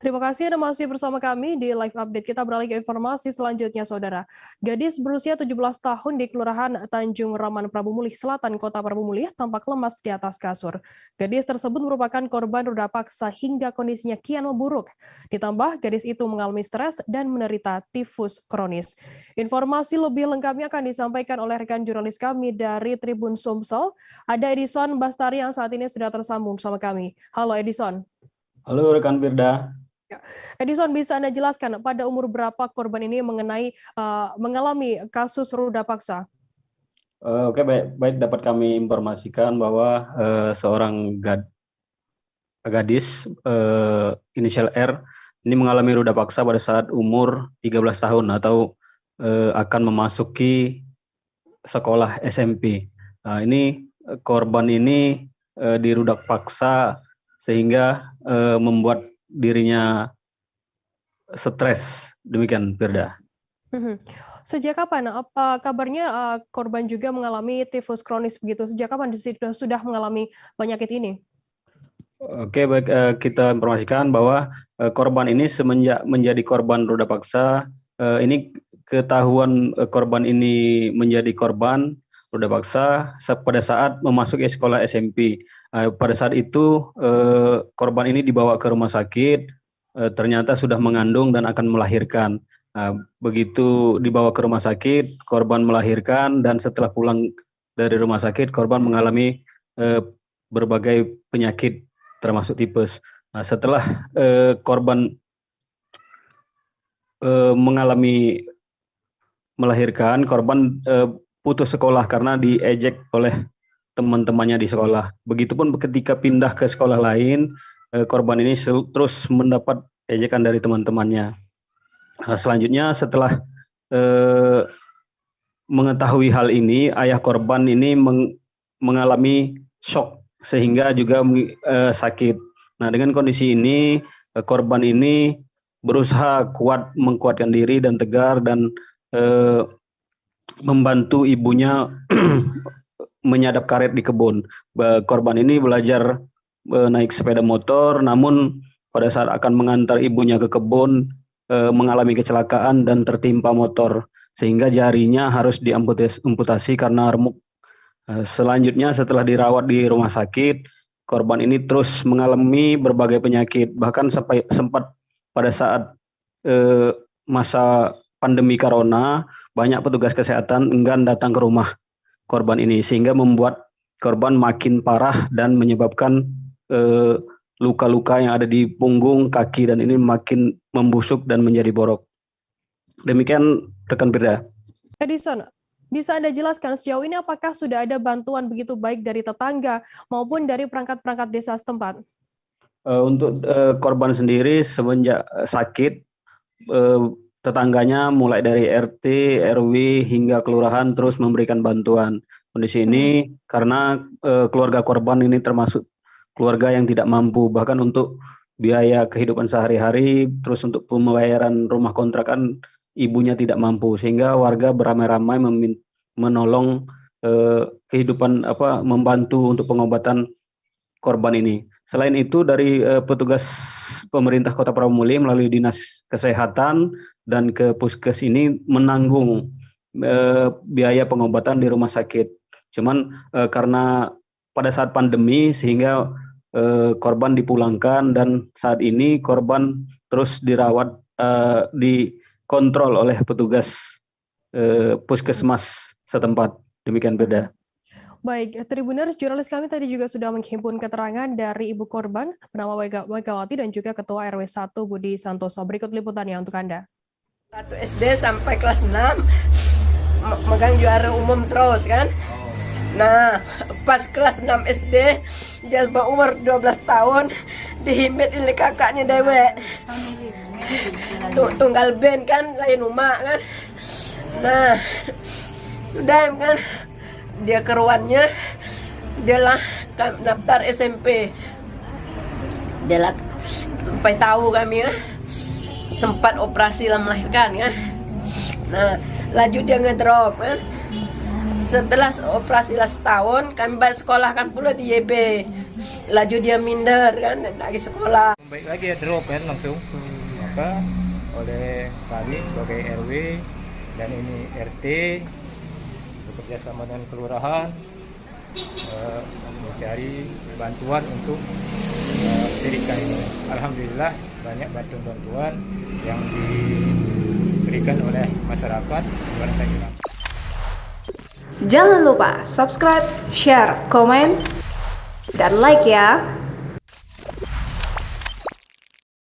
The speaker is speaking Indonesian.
Terima kasih Anda masih bersama kami di live update. Kita beralih ke informasi selanjutnya, Saudara. Gadis berusia 17 tahun di Kelurahan Tanjung Raman Prabu Mulih Selatan, Kota Prabu Mulih, tampak lemas di atas kasur. Gadis tersebut merupakan korban ruda paksa hingga kondisinya kian memburuk. Ditambah, gadis itu mengalami stres dan menderita tifus kronis. Informasi lebih lengkapnya akan disampaikan oleh rekan jurnalis kami dari Tribun Sumsel. Ada Edison Bastari yang saat ini sudah tersambung bersama kami. Halo Edison. Halo rekan Firda. Edison, bisa Anda jelaskan pada umur berapa korban ini mengalami kasus ruda paksa? Oke, baik dapat kami informasikan bahwa seorang gadis inisial R ini mengalami ruda paksa pada saat umur 13 tahun atau akan memasuki sekolah SMP. Nah, ini korban ini dirudak paksa sehingga membuat dirinya stres, demikian Firda. Sejak kapan? Apa kabarnya korban juga mengalami tifus kronis begitu? Sejak kapan sudah mengalami penyakit ini? Oke, baik, kita informasikan bahwa korban ini semenjak menjadi korban ruda paksa, ini ketahuan korban ini menjadi korban ruda paksa pada saat memasuki sekolah SMP. Pada saat itu korban ini dibawa ke rumah sakit, ternyata sudah mengandung dan akan melahirkan. Begitu dibawa ke rumah sakit, korban melahirkan, dan setelah pulang dari rumah sakit, korban mengalami berbagai penyakit termasuk tipes. Setelah korban mengalami melahirkan, korban putus sekolah karena diejek oleh teman-temannya di sekolah. Begitupun ketika pindah ke sekolah lain, korban ini terus mendapat ejekan dari teman-temannya. Selanjutnya setelah mengetahui hal ini, ayah korban ini mengalami shock sehingga juga sakit. Nah, dengan kondisi ini korban ini berusaha mengkuatkan diri dan tegar dan membantu ibunya menyadap karet di kebun. Korban ini belajar naik sepeda motor, namun pada saat akan mengantar ibunya ke kebun mengalami kecelakaan dan tertimpa motor sehingga jarinya harus diamputasi karena remuk. Selanjutnya setelah dirawat di rumah sakit, korban ini terus mengalami berbagai penyakit, bahkan sempat pada saat masa pandemi corona banyak petugas kesehatan enggan datang ke rumah korban ini sehingga membuat korban makin parah dan menyebabkan luka-luka yang ada di punggung, kaki, dan ini makin membusuk dan menjadi borok. Demikian rekan Firda. Edison, bisa Anda jelaskan sejauh ini apakah sudah ada bantuan begitu baik dari tetangga maupun dari perangkat-perangkat desa setempat? Untuk korban sendiri semenjak sakit, tetangganya mulai dari RT, RW hingga kelurahan terus memberikan bantuan. Kondisi ini karena keluarga korban ini termasuk keluarga yang tidak mampu, bahkan untuk biaya kehidupan sehari-hari, terus untuk pembayaran rumah kontrakan ibunya tidak mampu, sehingga warga beramai-ramai menolong membantu untuk pengobatan korban ini. Selain itu dari petugas pemerintah Kota Prabu Mulih melalui Dinas Kesehatan dan ke Puskes ini menanggung biaya pengobatan di rumah sakit. Cuman karena pada saat pandemi sehingga korban dipulangkan dan saat ini korban terus dirawat, dikontrol oleh petugas puskesmas setempat. Demikian Firda. Baik, Tribuners, jurnalis kami tadi juga sudah menghimpun keterangan dari ibu korban bernama Megawati dan juga Ketua RW 1 Budi Santoso. Berikut liputannya untuk Anda. 1 SD sampai kelas 6 megang juara umum terus kan. Nah, pas kelas 6 SD, dia berumur 12 tahun, dihimit oleh kakaknya dewek. Tunggal ben kan, lain rumah kan. Nah, sudah kan, dia keruannya, dia lah daftar SMP. Dia lah, sampai tahu kami kan, sempat operasi lah melahirkan kan. Nah, laju dia ngedrop kan. Setelah operasi lah setahun, kami balik sekolah kan pula di YB. Laju dia minder kan dari sekolah. Baik lagi ya drop kan langsung. Maka oleh kami sebagai RW dan ini RT bekerja sama dengan kelurahan mencari bantuan untuk Serika ini. Alhamdulillah banyak bantuan-bantuan yang diberikan oleh masyarakat. Jangan lupa subscribe, share, komen, dan like ya.